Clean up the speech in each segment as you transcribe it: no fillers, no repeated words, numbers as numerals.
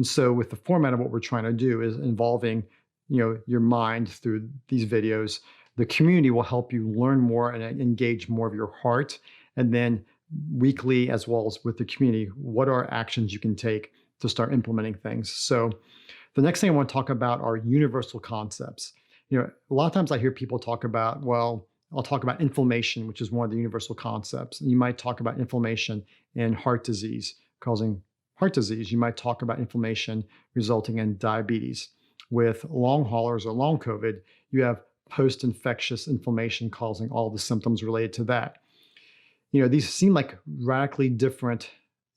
And so with the format of what we're trying to do is involving, your mind through these videos, the community will help you learn more and engage more of your heart. And then weekly, as well as with the community, what are actions you can take to start implementing things. So the next thing I want to talk about are universal concepts. A lot of times I hear people talk about, well, I'll talk about inflammation, which is one of the universal concepts. And you might talk about inflammation in heart disease, causing heart disease. You might talk about inflammation resulting in diabetes. With long haulers or long COVID, you have post-infectious inflammation causing all the symptoms related to that. These seem like radically different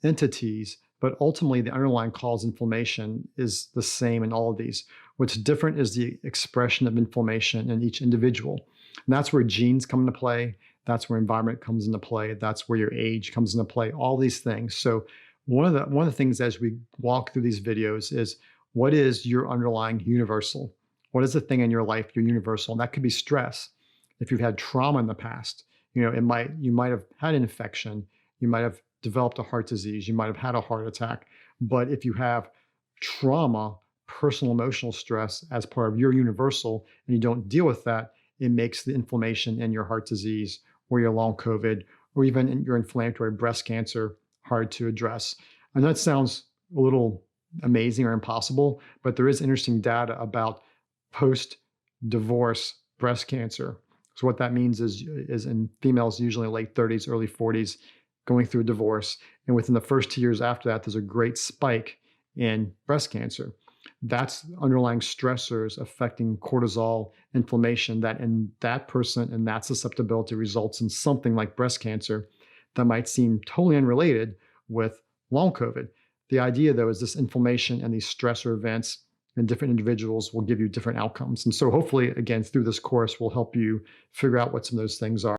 entities, but ultimately the underlying cause inflammation is the same in all of these. What's different is the expression of inflammation in each individual. And that's where genes come into play. That's where environment comes into play. That's where your age comes into play, all these things. So one of the things as we walk through these videos is, what is your underlying universal? What is the thing in your life, your universal? And that could be stress. If you've had trauma in the past, you might have had an infection, you might have developed a heart disease, you might have had a heart attack. But if you have trauma, personal emotional stress as part of your universal, and you don't deal with that, it makes the inflammation in your heart disease or your long COVID or even in your inflammatory breast cancer hard to address. And that sounds a little amazing or impossible, but there is interesting data about post-divorce breast cancer. So what that means is in females, usually late 30s, early 40s, going through a divorce. And within the first 2 years after that, there's a great spike in breast cancer. That's underlying stressors affecting cortisol, inflammation, that in that person and that susceptibility results in something like breast cancer that might seem totally unrelated with long COVID. The idea, though, is this inflammation and these stressor events in different individuals will give you different outcomes. And so hopefully, again, through this course, we'll help you figure out what some of those things are.